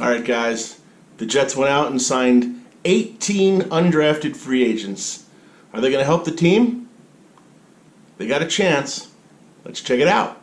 All right, guys. The Jets went out and signed 18 undrafted free agents. Are they going to help the team? They got a chance. Let's check it out.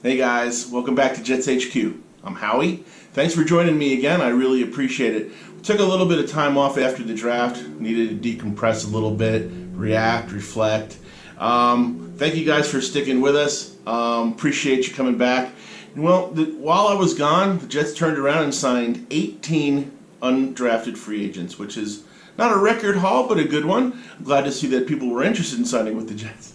Hey guys, welcome back to JetsHQ. I'm Howie. Thanks for joining me again. I really appreciate it. We took a little bit of time off after the draft. Needed to decompress a little bit, react, reflect. Thank you guys for sticking with us. Appreciate you coming back. Well, while I was gone, the Jets turned around and signed 18 undrafted free agents, which is not a record haul, but a good one. I'm glad to see that people were interested in signing with the Jets.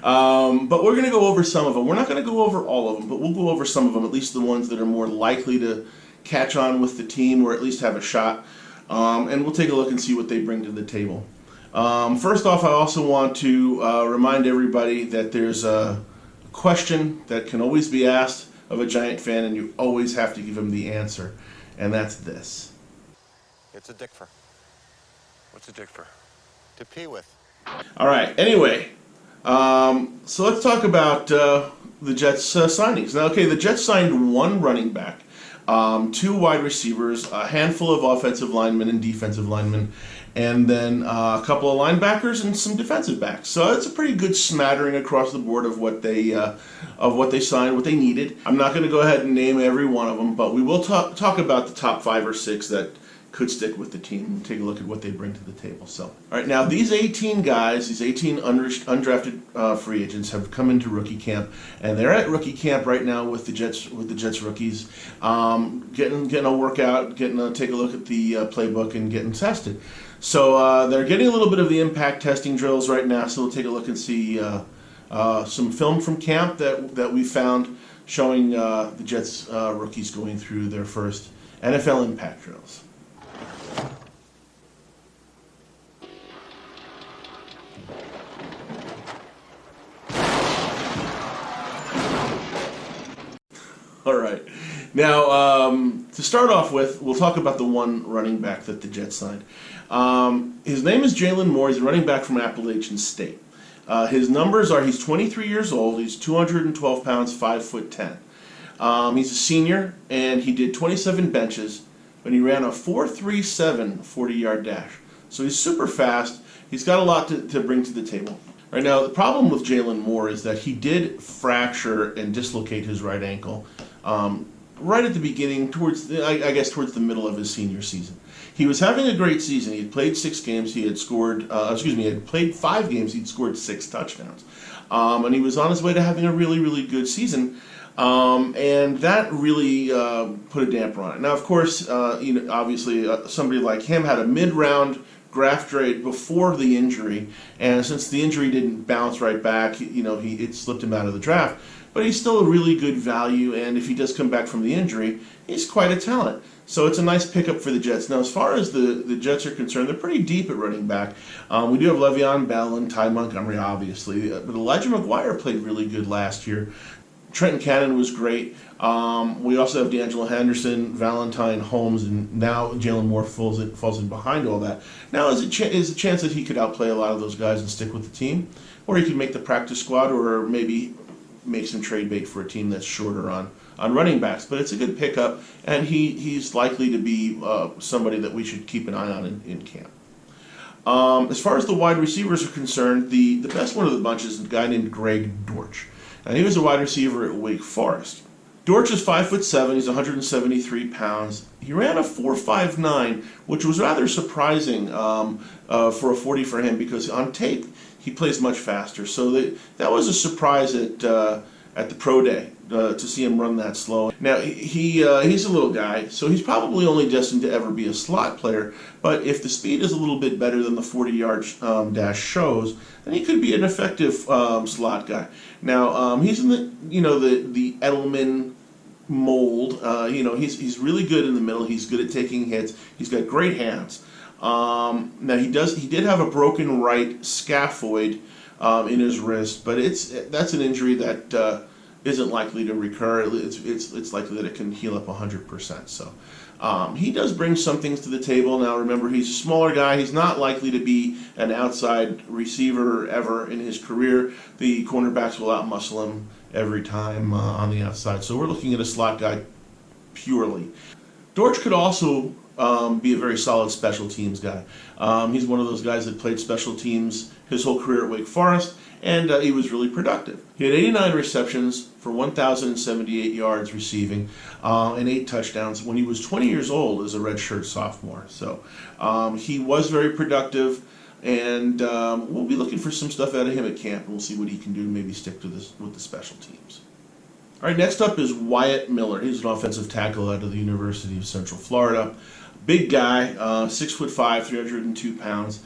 But we're going to go over some of them. We're not going to go over all of them, but we'll go over some of them, at least the ones that are more likely to catch on with the team or at least have a shot. And we'll take a look and see what they bring to the table. First off, I also want to remind everybody that there's a question that can always be asked of a Giant fan, and you always have to give him the answer, and that's this. It's a dickfer. What's a dickfer? To pee with. All right, anyway. So let's talk about the Jets signings. Now, okay, the Jets signed one running back, 2 wide receivers, a handful of offensive linemen and defensive linemen, and then a couple of linebackers and some defensive backs. So it's a pretty good smattering across the board of what they signed, what they needed. I'm not going to go ahead and name every one of them, but we will talk about the top 5 or 6 that could stick with the team and take a look at what they bring to the table. So, all right, now these 18 guys, these 18 undrafted free agents have come into rookie camp, and they're at rookie camp right now with the Jets rookies, getting a workout, getting to take a look at the playbook and getting tested. So they're getting a little bit of the impact testing drills right now. So we'll take a look and see some film from camp that we found showing the Jets rookies going through their first NFL impact drills. All right. Now, to start off with, we'll talk about the one running back that the Jets signed. His name is Jalen Moore. He's a running back from Appalachian State. His numbers are: he's 23 years old. He's 212 pounds, 5'10". He's a senior, and he did 27 benches, and he ran a 4.37 40-yard dash. So he's super fast. He's got a lot to bring to the table. Right now, the problem with Jalen Moore is that he did fracture and dislocate his right ankle right at the beginning, towards the middle of his senior season. He was having a great season. He had played 6 games. He had played 5 games. He'd scored 6 touchdowns, and he was on his way to having a really, really good season. And that really put a damper on it. Now, of course, obviously, somebody like him had a mid-round draft grade before the injury, and since the injury didn't bounce right back, it slipped him out of the draft. But he's still a really good value, and if he does come back from the injury, he's quite a talent. So it's a nice pickup for the Jets. Now, as far as the Jets are concerned, they're pretty deep at running back. We do have Le'Veon Bell and Ty Montgomery, obviously, but Elijah McGuire played really good last year. Trenton Cannon was great. We also have D'Angelo Henderson, Valentine Holmes, and now Jalen Moore falls in behind all that. Now is a chance that he could outplay a lot of those guys and stick with the team, or he could make the practice squad, or maybe make some trade bait for a team that's shorter on running backs. But it's a good pickup, and he's likely to be somebody that we should keep an eye on in camp. As far as the wide receivers are concerned, the best one of the bunch is a guy named Greg Dortch. And he was a wide receiver at Wake Forest. Dortch is 5'7". He's 173 pounds. He ran a 4.59, which was rather surprising for a 40 for him, because on tape he plays much faster. So that was a surprise at the pro day to see him run that slow. Now he's a little guy, so he's probably only destined to ever be a slot player. But if the speed is a little bit better than the 40-yard dash shows, then he could be an effective slot guy. Now he's in the Edelman mold. He's really good in the middle. He's good at taking hits. He's got great hands. Now he did have a broken right scaphoid in his wrist, but that's an injury that isn't likely to recur. It's likely that it can heal up 100%. So He does bring some things to the table. Now, remember, he's a smaller guy. He's not likely to be an outside receiver ever in his career. The cornerbacks will outmuscle him every time on the outside. So we're looking at a slot guy purely. Dortch could also be a very solid special teams guy. He's one of those guys that played special teams his whole career at Wake Forest, and he was really productive. He had 89 receptions for 1,078 yards receiving and 8 touchdowns when he was 20 years old as a redshirt sophomore. So he was very productive, and we'll be looking for some stuff out of him at camp, and we'll see what he can do to maybe stick to this with the special teams. All right, next up is Wyatt Miller. He's an offensive tackle out of the University of Central Florida. Big guy, 6'5", 302 pounds.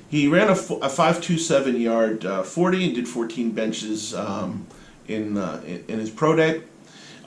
He ran a 5.27 yard 40 and did 14 benches in his pro day.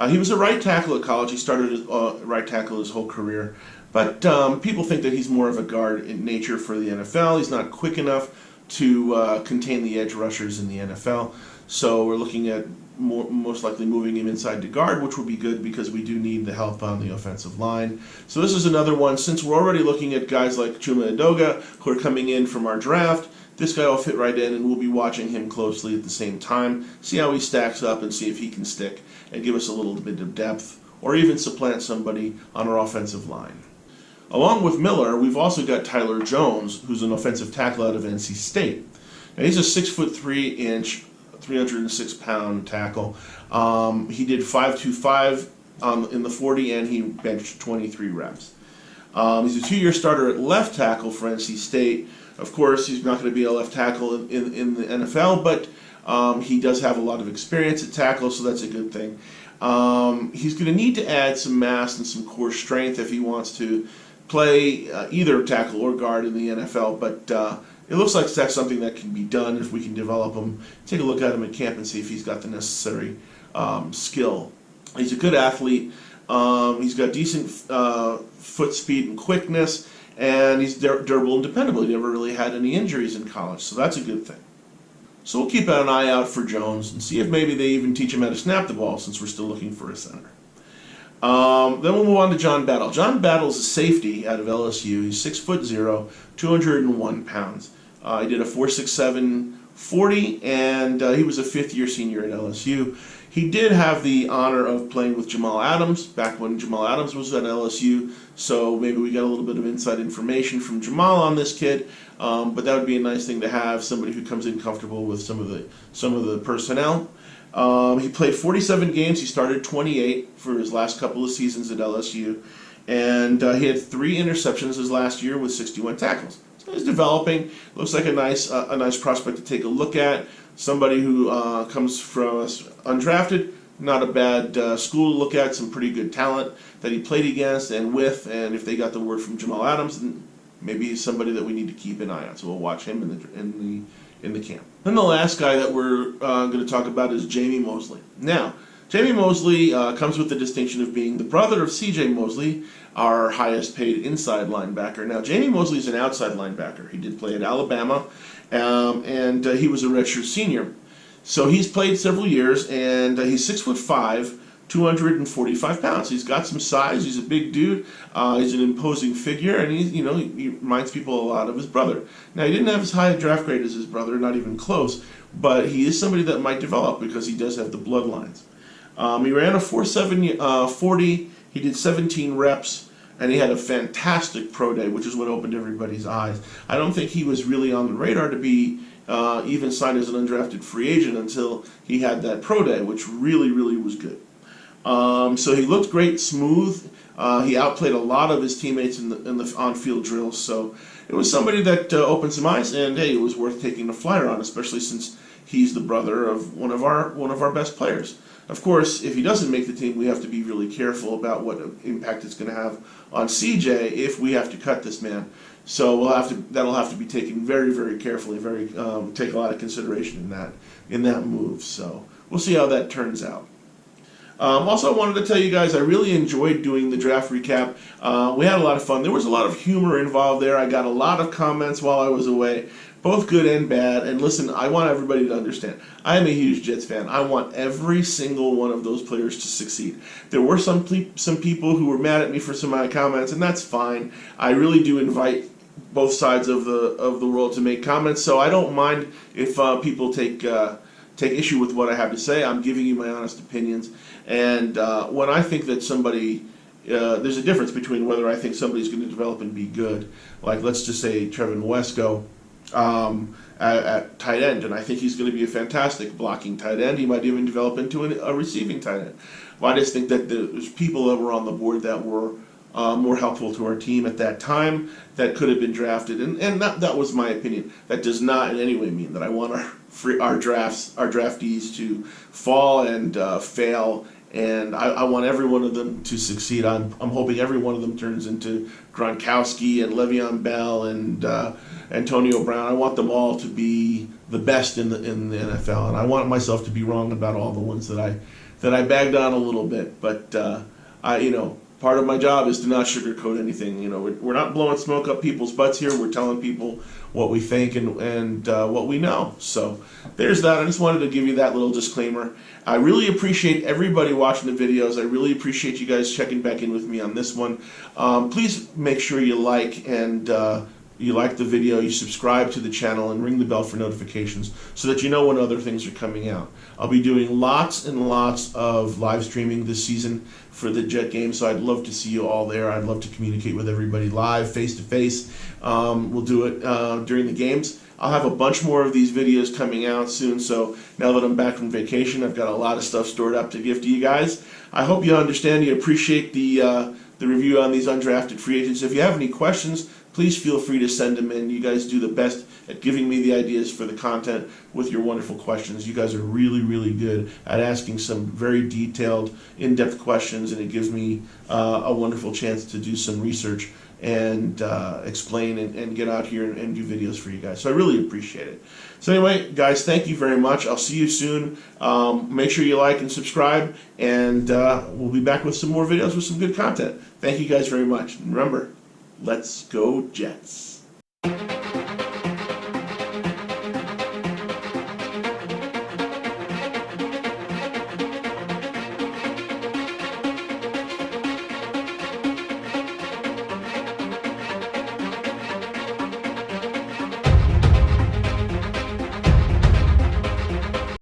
He was a right tackle at college. He started as right tackle his whole career. But people think that he's more of a guard in nature for the NFL. He's not quick enough to contain the edge rushers in the NFL. So we're looking at most likely moving him inside to guard, which would be good because we do need the help on the offensive line. So this is another one. Since we're already looking at guys like Chuma Edoga, who are coming in from our draft, this guy will fit right in, and we'll be watching him closely at the same time, see how he stacks up and see if he can stick and give us a little bit of depth or even supplant somebody on our offensive line. Along with Miller, we've also got Tyler Jones, who's an offensive tackle out of NC State. Now, he's a 6'3" 306-pound tackle. He did 5.25 in the 40, and he benched 23 reps. He's a 2-year starter at left tackle for NC State. Of course, he's not going to be a left tackle in the NFL, but he does have a lot of experience at tackle, so that's a good thing. He's going to need to add some mass and some core strength if he wants to play either tackle or guard in the NFL, but it looks like that's something that can be done if we can develop him. Take a look at him at camp and see if he's got the necessary skill. He's a good athlete. He's got decent foot speed and quickness, and he's durable and dependable. He never really had any injuries in college, so that's a good thing. So we'll keep an eye out for Jones and see if maybe they even teach him how to snap the ball, since we're still looking for a center. Then we'll move on to John Battle. John Battle's a safety out of LSU. He's 6'0", 201 pounds. He did a 4.67 40, and he was a fifth-year senior at LSU. He did have the honor of playing with Jamal Adams back when Jamal Adams was at LSU, so maybe we got a little bit of inside information from Jamal on this kid, but that would be a nice thing to have, somebody who comes in comfortable with some of the personnel. He played 47 games. He started 28 for his last couple of seasons at LSU, and he had 3 interceptions his last year with 61 tackles. So he's developing. Looks like a nice prospect to take a look at. Somebody who comes from us undrafted. Not a bad school to look at. Some pretty good talent that he played against and with. And if they got the word from Jamal Adams, then maybe he's somebody that we need to keep an eye on. So we'll watch him in the camp. Then the last guy that we're going to talk about is Jamie Mosley. Now, Jamie Mosley comes with the distinction of being the brother of C.J. Mosley, our highest paid inside linebacker. Now, Jamie Mosley is an outside linebacker. He did play at Alabama, and he was a redshirt senior. So he's played several years, and he's 6'5", 245 pounds. He's got some size. He's a big dude. He's an imposing figure, and he reminds people a lot of his brother. Now, he didn't have as high a draft grade as his brother, not even close, but he is somebody that might develop because he does have the bloodlines. He ran a 4.7 40. He did 17 reps, and he had a fantastic pro day, which is what opened everybody's eyes. I don't think he was really on the radar to be even signed as an undrafted free agent until he had that pro day, which really, really was good. So he looked great, smooth. He outplayed a lot of his teammates in the on-field drills. So it was somebody that opened some eyes, and hey, it was worth taking a flyer on, especially since he's the brother of one of our best players. Of course, if he doesn't make the team, we have to be really careful about what impact it's going to have on CJ if we have to cut this man. So that'll have to be taken very, very carefully, take a lot of consideration in that move. So we'll see how that turns out. Also, I wanted to tell you guys I really enjoyed doing the draft recap. We had a lot of fun. There was a lot of humor involved there. I got a lot of comments while I was away. both good and bad. And listen, I want everybody to understand, I am a huge Jets fan. I want every single one of those players to succeed. There were some people who were mad at me for some of my comments, and that's fine. I really do invite both sides of the world to make comments, so I don't mind if people take issue with what I have to say. I'm giving you my honest opinions, and when I think that somebody, there's a difference between whether I think somebody's going to develop and be good, like let's just say Trevin Wesco at tight end, and I think he's going to be a fantastic blocking tight end. He might even develop into a receiving tight end. Well, I just think that there's people that were on the board that were more helpful to our team at that time that could have been drafted, and that was my opinion. That does not in any way mean that I want our draftees to fall and fail, and I want every one of them to succeed. I'm hoping every one of them turns into Gronkowski and Le'Veon Bell and Antonio Brown. I want them all to be the best in the NFL, and I want myself to be wrong about all the ones that I bagged on a little bit, but part of my job is to not sugarcoat anything. We're not blowing smoke up people's butts here. We're telling people what we think and what we know. So there's that. I just wanted to give you that little disclaimer. I really appreciate everybody watching the videos. I really appreciate you guys checking back in with me on this one. Please make sure you like the video, you subscribe to the channel, and ring the bell for notifications so that you know when other things are coming out. I'll be doing lots and lots of live streaming this season for the Jet game, so I'd love to see you all there. I'd love to communicate with everybody live, face-to-face. We'll do it during the games. I'll have a bunch more of these videos coming out soon, so now that I'm back from vacation, I've got a lot of stuff stored up to give to you guys. I hope you understand, you appreciate the review on these undrafted free agents. If you have any questions, please feel free to send them in. You guys do the best at giving me the ideas for the content with your wonderful questions. You guys are really, really good at asking some very detailed, in-depth questions, and it gives me a wonderful chance to do some research and explain and get out here and do videos for you guys. So I really appreciate it. So anyway, guys, thank you very much. I'll see you soon. Make sure you like and subscribe, and we'll be back with some more videos with some good content. Thank you guys very much. And remember, let's go Jets.